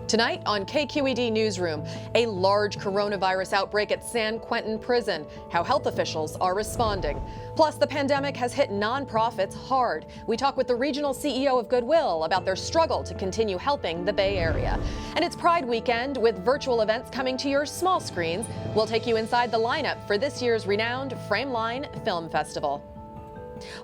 Tonight on KQED Newsroom, a large coronavirus outbreak at San Quentin Prison, how health officials are responding. Plus, the pandemic has hit nonprofits hard. We talk with the regional CEO of Goodwill about their struggle to continue helping the Bay Area. And it's Pride Weekend with virtual events coming to your small screens. We'll take you inside the lineup for this year's renowned Frameline Film Festival.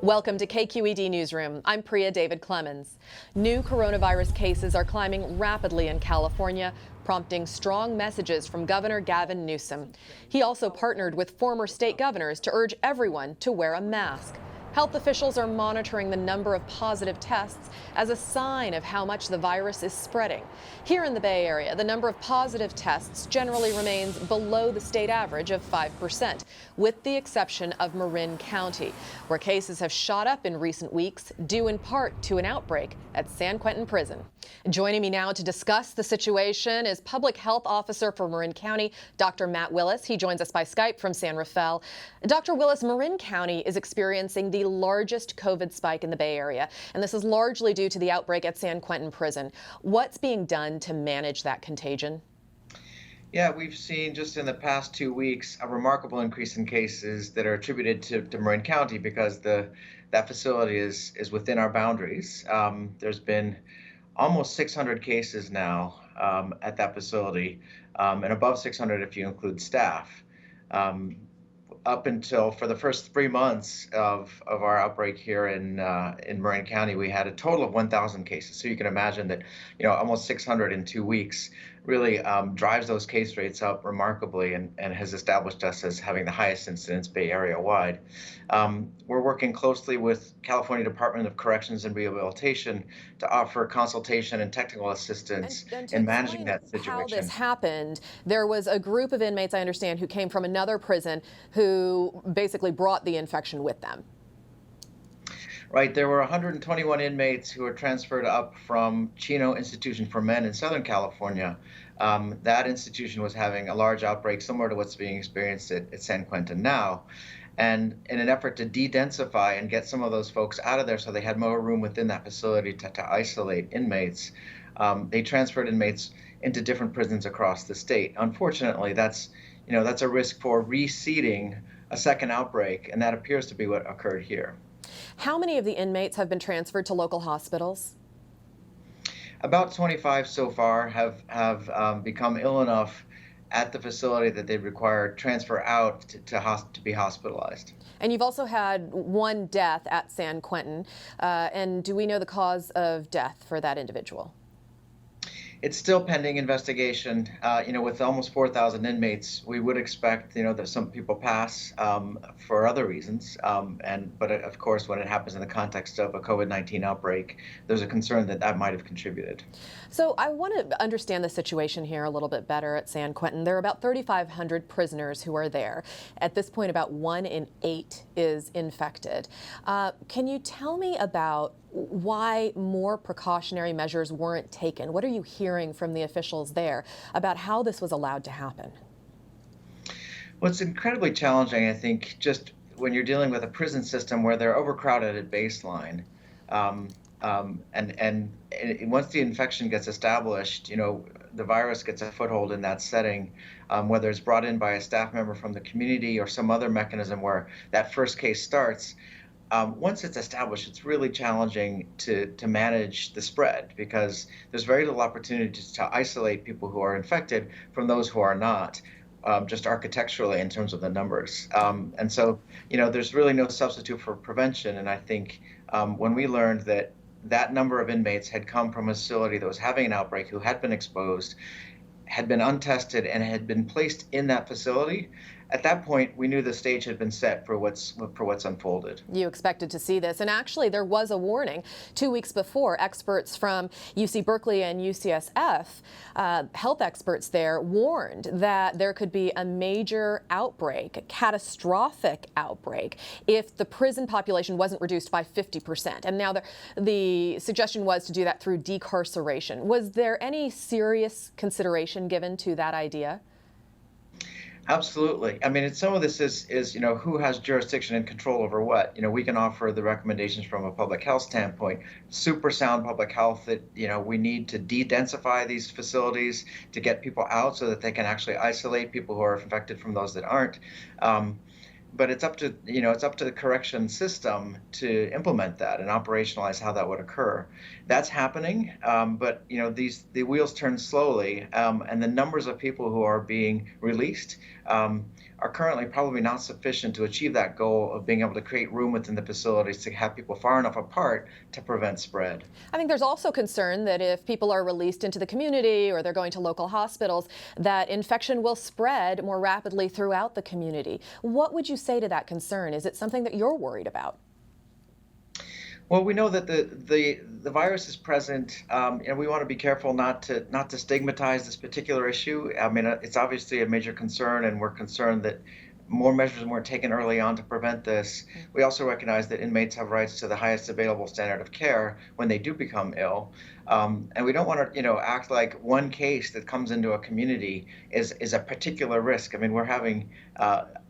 Welcome to KQED Newsroom. I'm Priya David Clemens. New coronavirus cases are climbing rapidly in California, prompting strong messages from Governor Gavin Newsom. He also partnered with former state governors to urge everyone to wear a mask. Health officials are monitoring the number of positive tests as a sign of how much the virus is spreading. Here in the Bay Area, the number of positive tests generally remains below the state average of 5%, with the exception of Marin County, where cases have shot up in recent weeks, due in part to an outbreak at San Quentin Prison. Joining me now to discuss the situation is Public Health Officer for Marin County, Dr. Matt Willis. He joins us by Skype from San Rafael. Dr. Willis, Marin County is experiencing the largest COVID spike in the Bay Area, and this is largely due to the outbreak at San Quentin Prison. What's being done to manage that contagion? Yeah, we've seen just in the past 2 weeks a remarkable increase in cases that are attributed to Marin County because that facility is within our boundaries. There's been almost 600 cases now at that facility, and above 600 if you include staff. Up until for the first 3 months of our outbreak here in Marin County, we had a total of 1,000 cases. So you can imagine that, almost 600 in 2 weeks really drives those case rates up remarkably and has established us as having the highest incidence Bay Area wide. We're working closely with California Department of Corrections and Rehabilitation to offer consultation and technical assistance in managing that situation. How this happened, there was a group of inmates, I understand, who came from another prison who basically brought the infection with them. Right, there were 121 inmates who were transferred up from Chino Institution for Men in Southern California. That institution was having a large outbreak similar to what's being experienced at San Quentin now. And in an effort to de-densify and get some of those folks out of there so they had more room within that facility to isolate inmates, they transferred inmates into different prisons across the state. Unfortunately, that's a risk for reseeding a second outbreak, and that appears to be what occurred here. How many of the inmates have been transferred to local hospitals? About 25 so far have become ill enough at the facility that they require transfer out to be hospitalized. And you've also had one death at San Quentin. And do we know the cause of death for that individual? It's still pending investigation. With almost 4,000 inmates, we would expect, that some people pass for other reasons. But of course, when it happens in the context of a COVID-19 outbreak, there's a concern that might have contributed. So I want to understand the situation here a little bit better at San Quentin. There are about 3,500 prisoners who are there. At this point, about 1 in 8 is infected. Can you tell me about why more precautionary measures weren't taken? What are you hearing from the officials there about how this was allowed to happen? Well, it's incredibly challenging, I think, just when you're dealing with a prison system where they're overcrowded at baseline. And once the infection gets established, the virus gets a foothold in that setting, whether it's brought in by a staff member from the community or some other mechanism where that first case starts. Once it's established, it's really challenging to manage the spread because there's very little opportunity to isolate people who are infected from those who are not, just architecturally in terms of the numbers. And so, there's really no substitute for prevention. And I think when we learned that number of inmates had come from a facility that was having an outbreak, who had been exposed, had been untested, and had been placed in that facility, at that point, we knew the stage had been set for what's unfolded. You expected to see this, and actually there was a warning 2 weeks before. Experts from UC Berkeley and UCSF, health experts there, warned that there could be a major outbreak, a catastrophic outbreak, if the prison population wasn't reduced by 50%. And now the suggestion was to do that through decarceration. Was there any serious consideration given to that idea? Absolutely. I mean, some of this is who has jurisdiction and control over what. We can offer the recommendations from a public health standpoint, super sound public health that we need to de-densify these facilities to get people out so that they can actually isolate people who are infected from those that aren't. But it's up to the correction system to implement that and operationalize how that would occur. That's happening, but the wheels turn slowly, and the numbers of people who are being released are currently probably not sufficient to achieve that goal of being able to create room within the facilities to have people far enough apart to prevent spread. I think there's also concern that if people are released into the community or they're going to local hospitals, that infection will spread more rapidly throughout the community. What would you say to that concern? Is it something that you're worried about? Well, we know that the virus is present, and we want to be careful not to stigmatize this particular issue. I mean, it's obviously a major concern, and we're concerned that more measures weren't taken early on to prevent this. We also recognize that inmates have rights to the highest available standard of care when they do become ill, and we don't want to, act like one case that comes into a community is a particular risk. I mean, we're having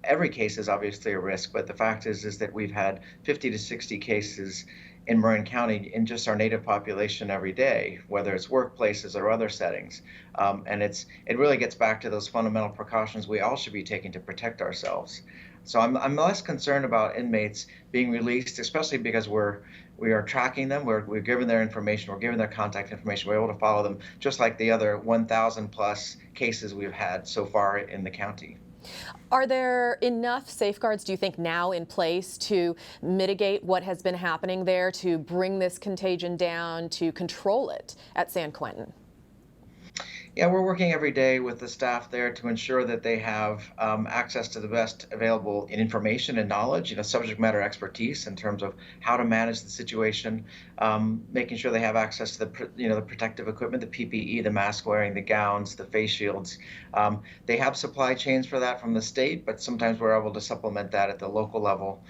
every case is obviously a risk, but the fact is that we've had 50 to 60 cases in Marin County in just our native population every day, whether it's workplaces or other settings. And it really gets back to those fundamental precautions we all should be taking to protect ourselves. So I'm less concerned about inmates being released, especially because we are tracking them. We're giving their information. We're giving their contact information. We're able to follow them, just like the other 1,000 plus cases we've had so far in the county. Are there enough safeguards, do you think, now in place to mitigate what has been happening there, to bring this contagion down, to control it at San Quentin? Yeah, we're working every day with the staff there to ensure that they have access to the best available information and knowledge, subject matter expertise in terms of how to manage the situation, making sure they have access to the protective equipment, the PPE, the mask wearing, the gowns, the face shields. They have supply chains for that from the state, but sometimes we're able to supplement that at the local level.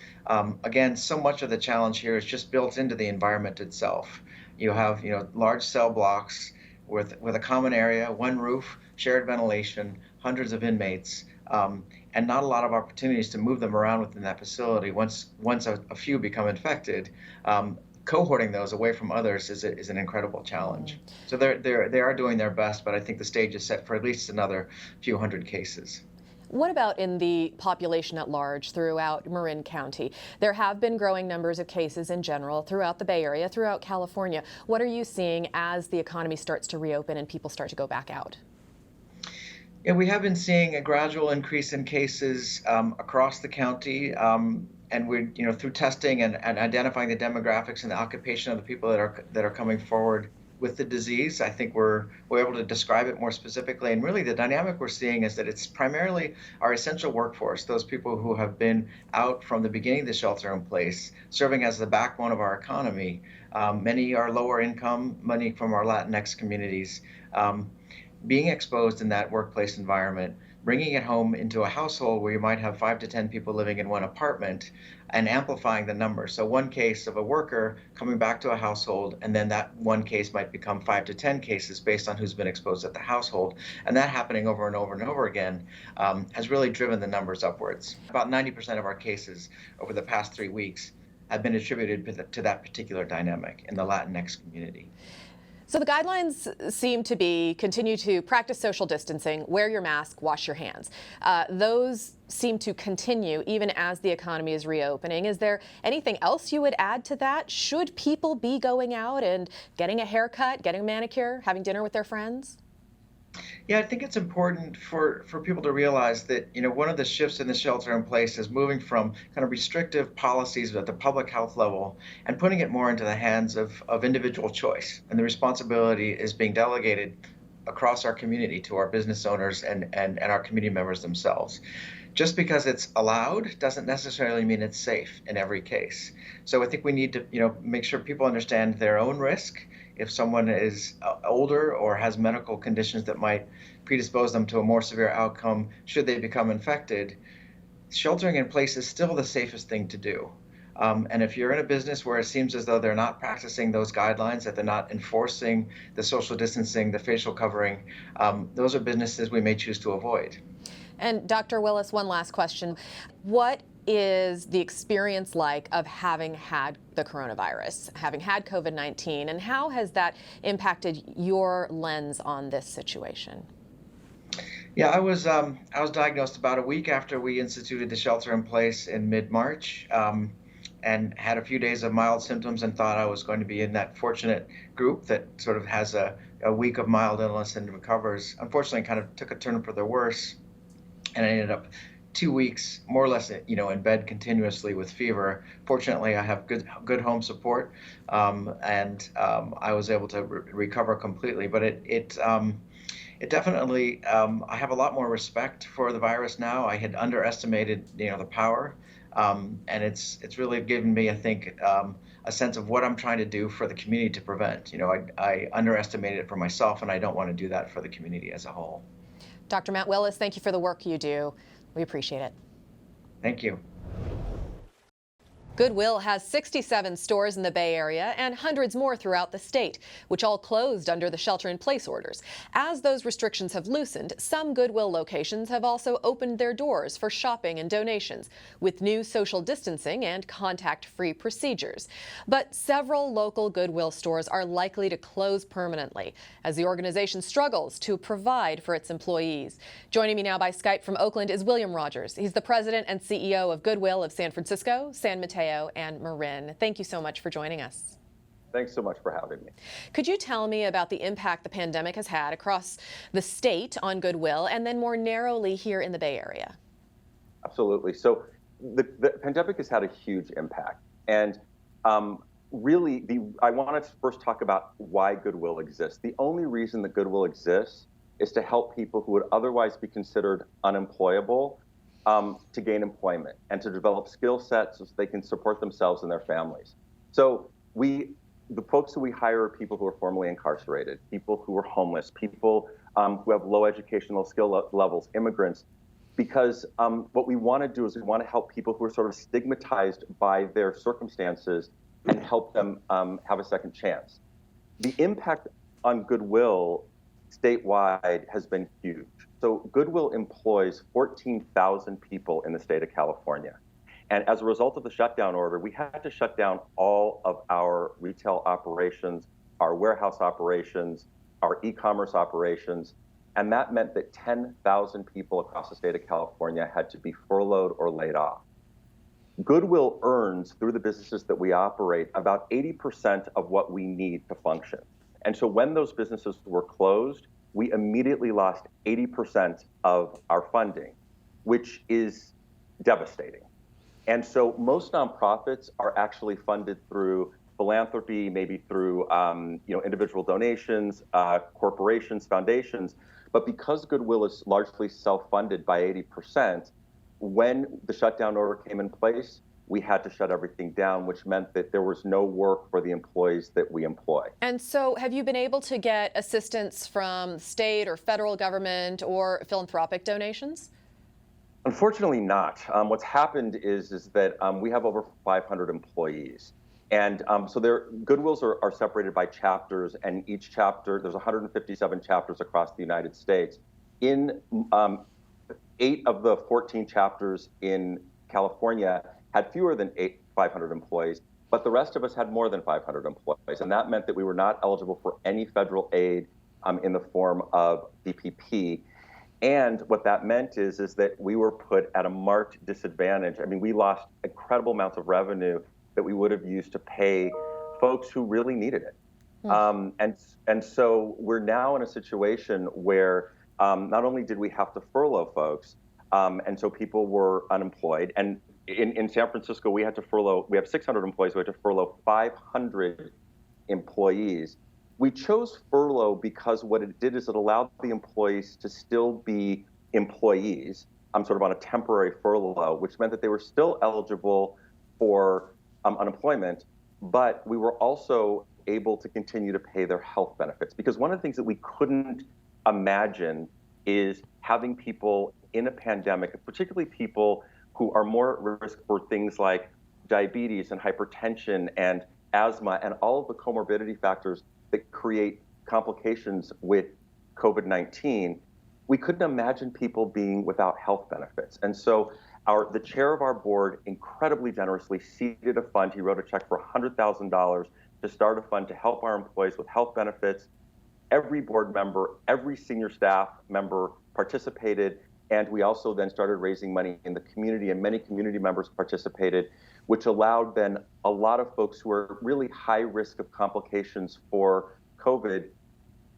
Again, so much of the challenge here is just built into the environment itself. You have, large cell blocks with a common area, one roof, shared ventilation, hundreds of inmates, and not a lot of opportunities to move them around within that facility. Once a few become infected, cohorting those away from others is an incredible challenge. So they are doing their best, but I think the stage is set for at least another few hundred cases. What about in the population at large throughout Marin County? There have been growing numbers of cases in general throughout the Bay Area, throughout California. What are you seeing as the economy starts to reopen and people start to go back out? Yeah, we have been seeing a gradual increase in cases across the county, and we're through testing and identifying the demographics and the occupation of the people that are coming forward with the disease. I think we're able to describe it more specifically. And really the dynamic we're seeing is that it's primarily our essential workforce, those people who have been out from the beginning of the shelter in place, serving as the backbone of our economy. Many are lower income, many from our Latinx communities, being exposed in that workplace environment, bringing it home into a household where you might have 5 to 10 people living in one apartment and amplifying the numbers. So one case of a worker coming back to a household, and then that one case might become 5 to 10 cases based on who's been exposed at the household. And that happening over and over and over again has really driven the numbers upwards. About 90% of our cases over the past 3 weeks have been attributed to that particular dynamic in the Latinx community. So the guidelines seem to be continue to practice social distancing, wear your mask, wash your hands. Those seem to continue even as the economy is reopening. Is there anything else you would add to that? Should people be going out and getting a haircut, getting a manicure, having dinner with their friends? Yeah, I think it's important for people to realize that, one of the shifts in the shelter in place is moving from kind of restrictive policies at the public health level and putting it more into the hands of individual choice. And the responsibility is being delegated across our community to our business owners and our community members themselves. Just because it's allowed doesn't necessarily mean it's safe in every case. So I think we need to, make sure people understand their own risk. If someone is older or has medical conditions that might predispose them to a more severe outcome should they become infected, sheltering in place is still the safest thing to do. And if you're in a business where it seems as though they're not practicing those guidelines, that they're not enforcing the social distancing, the facial covering, those are businesses we may choose to avoid. And Dr. Willis, one last question. What is the experience like of having had the coronavirus, having had COVID-19, and how has that impacted your lens on this situation? Yeah, I was diagnosed about a week after we instituted the shelter in place in mid-March, and had a few days of mild symptoms and thought I was going to be in that fortunate group that sort of has a week of mild illness and recovers. Unfortunately, kind of took a turn for the worse, and I ended up 2 weeks more or less, in bed continuously with fever. Fortunately, I have good home support, and I was able to recover completely. But it definitely, I have a lot more respect for the virus now. I had underestimated, the power, and it's really given me, I think, a sense of what I'm trying to do for the community to prevent. I underestimated it for myself, and I don't want to do that for the community as a whole. Dr. Matt Willis, thank you for the work you do. We appreciate it. Thank you. Goodwill has 67 stores in the Bay Area and hundreds more throughout the state, which all closed under the shelter-in-place orders. As those restrictions have loosened, some Goodwill locations have also opened their doors for shopping and donations, with new social distancing and contact-free procedures. But several local Goodwill stores are likely to close permanently as the organization struggles to provide for its employees. Joining me now by Skype from Oakland is William Rogers. He's the president and CEO of Goodwill of San Francisco, San Mateo, and Marin. Thank you so much for joining us. Thanks so much for having me. Could you tell me about the impact the pandemic has had across the state on Goodwill and then more narrowly here in the Bay Area? Absolutely. So the pandemic has had a huge impact. And really, I want to first talk about why Goodwill exists. The only reason that Goodwill exists is to help people who would otherwise be considered unemployable to gain employment and to develop skill sets so they can support themselves and their families. So the folks who we hire are people who are formerly incarcerated, people who are homeless, people who have low educational skill levels, immigrants, because what we want to do is we want to help people who are sort of stigmatized by their circumstances and help them have a second chance. The impact on Goodwill statewide has been huge. So Goodwill employs 14,000 people in the state of California. And as a result of the shutdown order, we had to shut down all of our retail operations, our warehouse operations, our e-commerce operations. And that meant that 10,000 people across the state of California had to be furloughed or laid off. Goodwill earns, through the businesses that we operate, about 80% of what we need to function. And so when those businesses were closed, we immediately lost 80% of our funding, which is devastating. And so most nonprofits are actually funded through philanthropy, maybe through individual donations, corporations, foundations. But because Goodwill is largely self-funded by 80%, when the shutdown order came in place, we had to shut everything down, which meant that there was no work for the employees that we employ. And so have you been able to get assistance from state or federal government or philanthropic donations? Unfortunately not. What's happened is that we have over 500 employees. And so Goodwills are separated by chapters, and each chapter, there's 157 chapters across the United States. In 8 of the 14 chapters in California had fewer than 500 employees, but the rest of us had more than 500 employees. And that meant that we were not eligible for any federal aid in the form of PPP. And what that meant is that we were put at a marked disadvantage. I mean, we lost incredible amounts of revenue that we would have used to pay folks who really needed it. And so we're now in a situation where not only did we have to furlough folks, and so people were unemployed, and in San Francisco, we have 600 employees, we had to furlough 500 employees. We chose furlough because what it did is it allowed the employees to still be employees, sort of on a temporary furlough, which meant that they were still eligible for unemployment, but we were also able to continue to pay their health benefits. Because one of the things that we couldn't imagine is having people in a pandemic, particularly people who are more at risk for things like diabetes and hypertension and asthma and all of the comorbidity factors that create complications with COVID-19, we couldn't imagine people being without health benefits. And so the chair of our board incredibly generously seeded a fund. He wrote a check for $100,000 to start a fund to help our employees with health benefits. Every board member, every senior staff member participated. And we also then started raising money in the community, and many community members participated, which allowed then a lot of folks who are really high risk of complications for COVID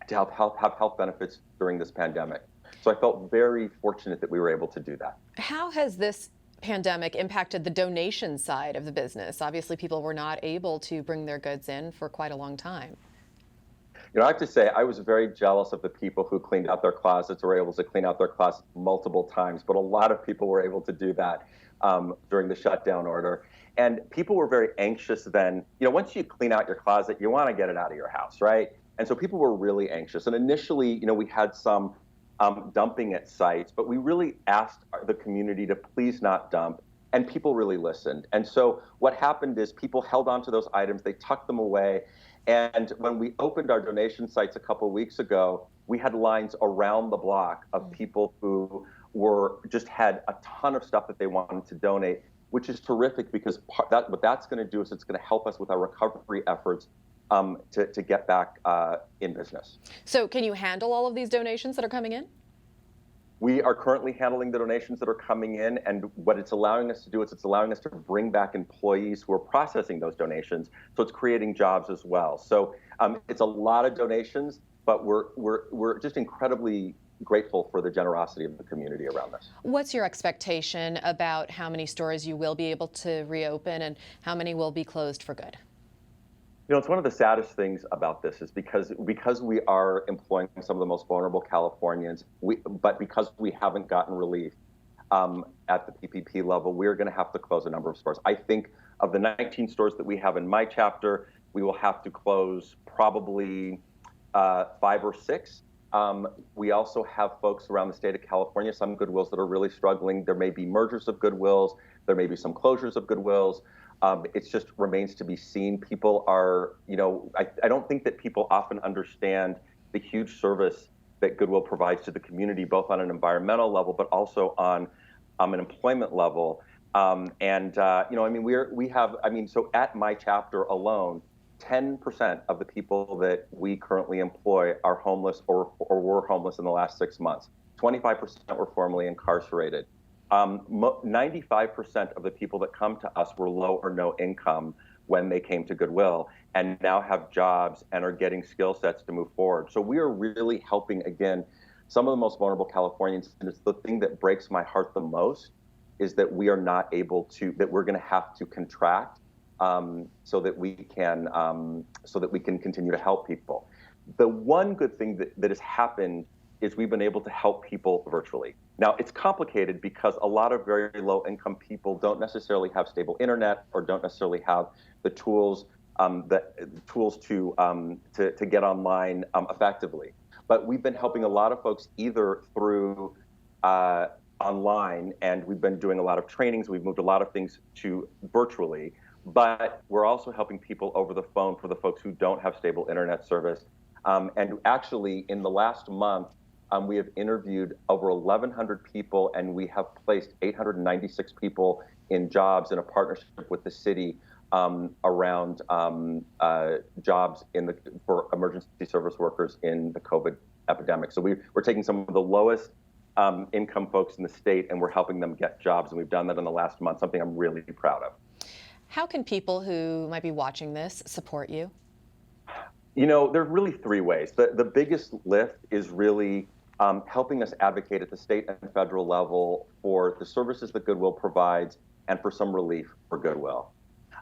to have health benefits during this pandemic. So I felt very fortunate that we were able to do that. How has this pandemic impacted the donation side of the business? Obviously, people were not able to bring their goods in for quite a long time. You know, I have to say, I was very jealous of the people who cleaned out their closets or were able to clean out their closets multiple times, but a lot of people were able to do that during the shutdown order. And people were very anxious then. You know, once you clean out your closet, you want to get it out of your house, right? And so people were really anxious. And initially, you know, we had some dumping at sites, but we really asked the community to please not dump, and people really listened. And so what happened is people held on to those items, they tucked them away. And when we opened our donation sites a couple of weeks ago, we had lines around the block of people who just had a ton of stuff that they wanted to donate, which is terrific, because what that's going to do is it's going to help us with our recovery efforts to get back in business. So can you handle all of these donations that are coming in? We are currently handling the donations that are coming in, and what it's allowing us to do is it's allowing us to bring back employees who are processing those donations. So it's creating jobs as well. So it's a lot of donations, but we're just incredibly grateful for the generosity of the community around this. What's your expectation about how many stores you will be able to reopen and how many will be closed for good? You know, it's one of the saddest things about this is because we are employing some of the most vulnerable Californians, but because we haven't gotten relief at the PPP level, we're going to have to close a number of stores. I think of the 19 stores that we have in my chapter, we will have to close probably 5 or 6. We also have folks around the state of California, some Goodwills that are really struggling. There may be mergers of Goodwills. There may be some closures of Goodwills. It just remains to be seen. People are, you know, I don't think that people often understand the huge service that Goodwill provides to the community, both on an environmental level, but also on an employment level. You know, I mean, so at my chapter alone, 10% of the people that we currently employ are homeless or were homeless in the last 6 months. 25% were formerly incarcerated. 95% of the people that come to us were low or no income when they came to Goodwill, and now have jobs and are getting skill sets to move forward. So we are really helping, again, some of the most vulnerable Californians. And it's the thing that breaks my heart the most is that we are not able to, that we're going to have to contract so that we can continue to help people. The one good thing that has happened is we've been able to help people virtually. Now, it's complicated because a lot of very low-income people don't necessarily have stable internet or don't necessarily have the tools to get online effectively. But we've been helping a lot of folks either through online, and we've been doing a lot of trainings. We've moved a lot of things to virtually, but we're also helping people over the phone for the folks who don't have stable internet service. And actually, in the last month, we have interviewed over 1,100 people, and we have placed 896 people in jobs in a partnership with the city around jobs for emergency service workers in the COVID epidemic. So we're taking some of the lowest income folks in the state, and we're helping them get jobs, and we've done that in the last month, something I'm really proud of. How can people who might be watching this support you? You know, there are really 3 ways. The biggest lift is really helping us advocate at the state and federal level for the services that Goodwill provides and for some relief for Goodwill.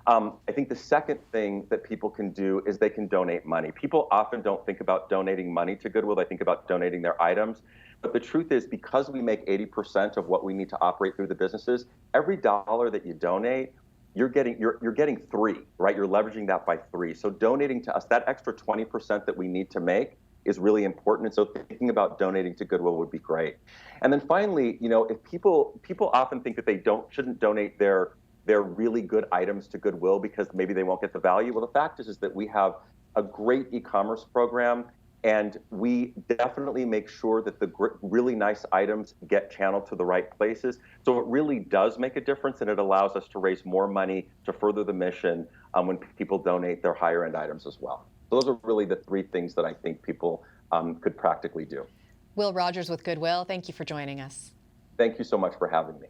I think the second thing that people can do is they can donate money. People often don't think about donating money to Goodwill. They think about donating their items. But the truth is, because we make 80% of what we need to operate through the businesses, every dollar that you donate, you're getting 3, right? You're leveraging that by 3. So donating to us, that extra 20% that we need to make is really important. And so thinking about donating to Goodwill would be great. And then finally, you know, if people often think that they shouldn't donate their really good items to Goodwill because maybe they won't get the value. Well, the fact is that we have a great e-commerce program, And we definitely make sure that the really nice items get channeled to the right places. So it really does make a difference, and it allows us to raise more money to further the mission when people donate their higher end items as well. So those are really the three things that I think people could practically do. Will Rogers with Goodwill, thank you for joining us. Thank you so much for having me.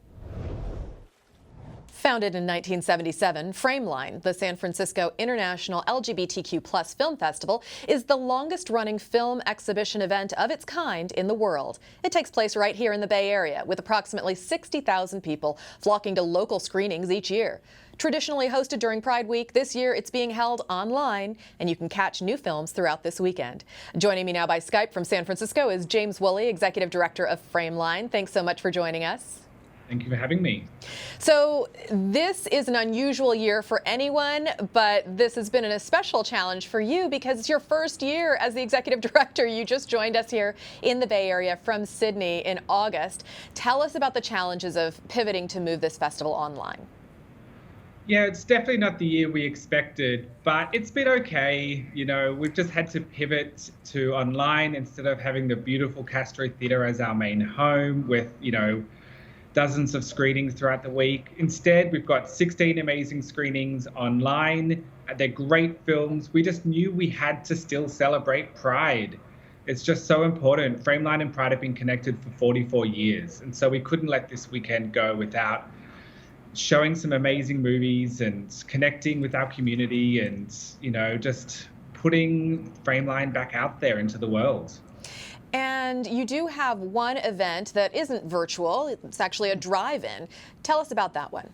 Founded in 1977, Frameline, the San Francisco International LGBTQ+ Film Festival, is the longest-running film exhibition event of its kind in the world. It takes place right here in the Bay Area, with approximately 60,000 people flocking to local screenings each year. Traditionally hosted during Pride Week, this year it's being held online, and you can catch new films throughout this weekend. Joining me now by Skype from San Francisco is James Woolley, Executive Director of Frameline. Thanks so much for joining us. Thank you for having me. So this is an unusual year for anyone, but this has been an especial challenge for you because it's your first year as the executive director. You just joined us here in the Bay Area from Sydney in August. Tell us about the challenges of pivoting to move this festival online. Yeah, it's definitely not the year we expected, but it's been okay. You know, we've just had to pivot to online instead of having the beautiful Castro Theatre as our main home with, dozens of screenings throughout the week. Instead, we've got 16 amazing screenings online. They're great films. We just knew we had to still celebrate Pride. It's just so important. Frameline and Pride have been connected for 44 years. And so we couldn't let this weekend go without showing some amazing movies and connecting with our community and, just putting Frameline back out there into the world. And you do have one event that isn't virtual. It's actually a drive-in. Tell us about that one.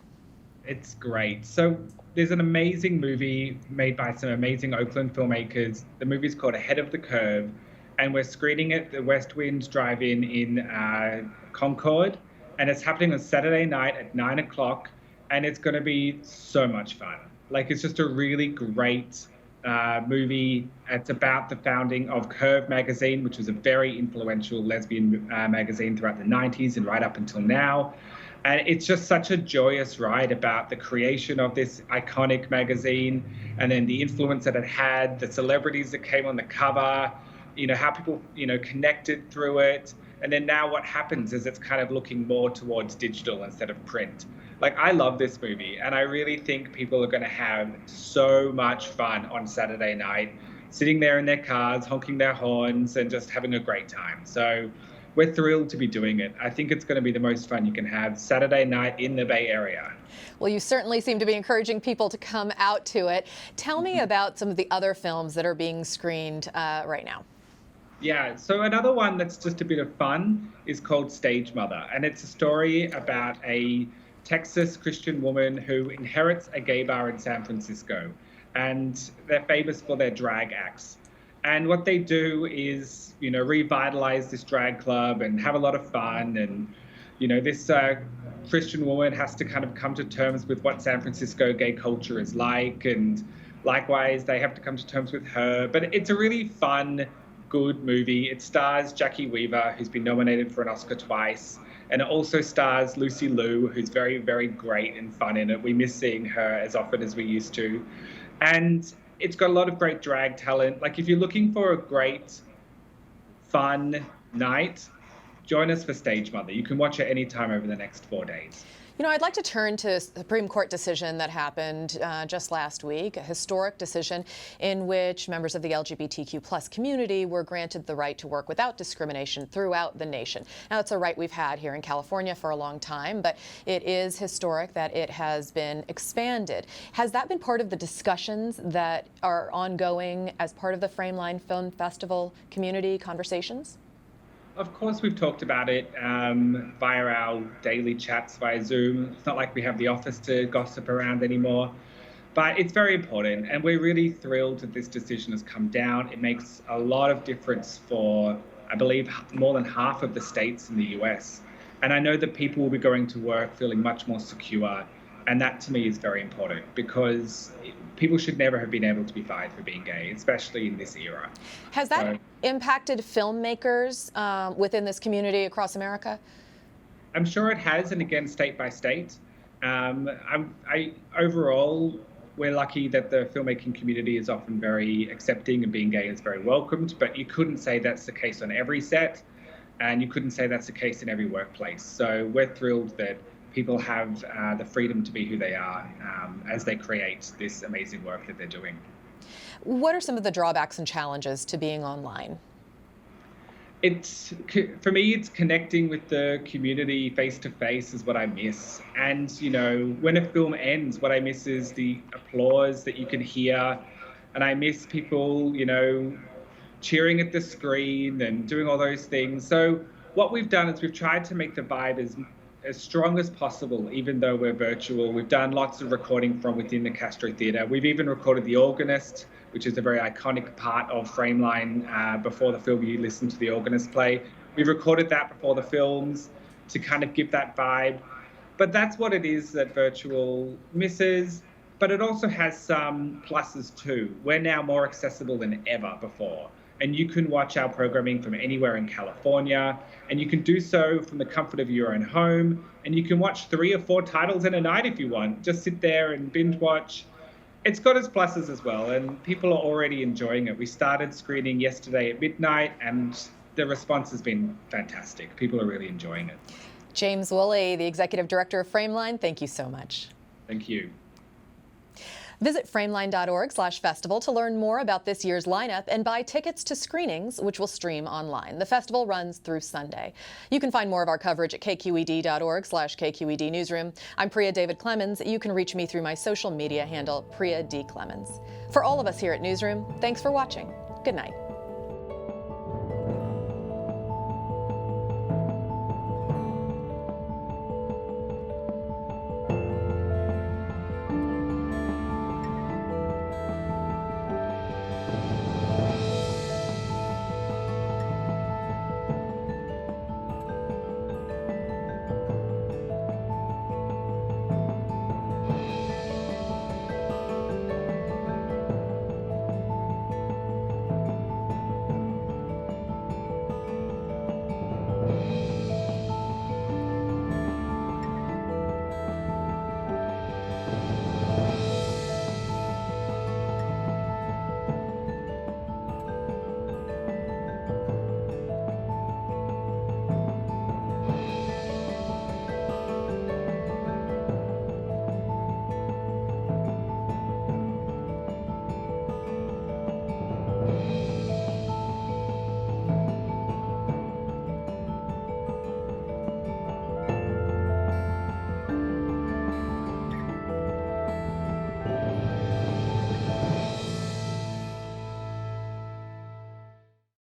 It's great. So there's an amazing movie made by some amazing Oakland filmmakers. The movie's called Ahead of the Curve, and we're screening it at the West Wind Drive-In in Concord, and it's happening on Saturday night at 9 o'clock, and it's going to be so much fun. It's just a really great movie. It's about the founding of Curve magazine, which was a very influential lesbian magazine throughout the 90s and right up until now. And it's just such a joyous ride about the creation of this iconic magazine and then the influence that it had, the celebrities that came on the cover, how people, connected through it. And then now what happens is it's kind of looking more towards digital instead of print. I love this movie, and I really think people are going to have so much fun on Saturday night, sitting there in their cars, honking their horns, and just having a great time. So we're thrilled to be doing it. I think it's going to be the most fun you can have Saturday night in the Bay Area. Well, you certainly seem to be encouraging people to come out to it. Tell me about some of the other films that are being screened right now. Yeah, so another one that's just a bit of fun is called Stage Mother, and it's a story about a Texas Christian woman who inherits a gay bar in San Francisco, and they're famous for their drag acts. And what they do is, revitalize this drag club and have a lot of fun. And, this Christian woman has to kind of come to terms with what San Francisco gay culture is like. And likewise, they have to come to terms with her. But it's a really fun, good movie. It stars Jackie Weaver, who's been nominated for an Oscar twice. And it also stars Lucy Liu, who's very, very great and fun in it. We miss seeing her as often as we used to. And it's got a lot of great drag talent. If you're looking for a great, fun night, join us for Stage Mother. You can watch it anytime over the next 4 days. I'd like to turn to a Supreme Court decision that happened just last week, a historic decision in which members of the LGBTQ+ community were granted the right to work without discrimination throughout the nation. Now, it's a right we've had here in California for a long time, but it is historic that it has been expanded. Has that been part of the discussions that are ongoing as part of the Frameline Film Festival community conversations? Of course, we've talked about it via our daily chats via Zoom. It's not like we have the office to gossip around anymore, but it's very important. And we're really thrilled that this decision has come down. It makes a lot of difference for, I believe, more than half of the states in the US. And I know that people will be going to work feeling much more secure. And that to me is very important because people should never have been able to be fired for being gay, especially in this era. Has that impacted filmmakers within this community across America? I'm sure it has, and again, state by state. Overall, we're lucky that the filmmaking community is often very accepting and being gay is very welcomed, but you couldn't say that's the case on every set, and you couldn't say that's the case in every workplace. So we're thrilled that people have the freedom to be who they are as they create this amazing work that they're doing. What are some of the drawbacks and challenges to being online? For me, it's connecting with the community face to face is what I miss. And, you know, when a film ends, what I miss is the applause that you can hear. And I miss people, you know, cheering at the screen and doing all those things. So what we've done is we've tried to make the vibe as strong as possible, even though we're virtual. We've done lots of recording from within the Castro Theatre. We've even recorded The Organist, which is a very iconic part of Frameline. Before the film, you listen to the organist play. We've recorded that before the films to kind of give that vibe. But that's what it is that virtual misses. But it also has some pluses too. We're now more accessible than ever before. And you can watch our programming from anywhere in California, and you can do so from the comfort of your own home. And you can watch 3 or 4 titles in a night if you want. Just sit there and binge watch. It's got its pluses as well, and people are already enjoying it. We started screening yesterday at midnight, and the response has been fantastic. People are really enjoying it. James Woolley, the Executive Director of Frameline, thank you so much. Thank you. Visit frameline.org/festival to learn more about this year's lineup and buy tickets to screenings, which will stream online. The festival runs through Sunday. You can find more of our coverage at kqed.org/kqed-newsroom. I'm Priya David Clemens. You can reach me through my social media handle, Priya D. Clemens. For all of us here at Newsroom, thanks for watching. Good night.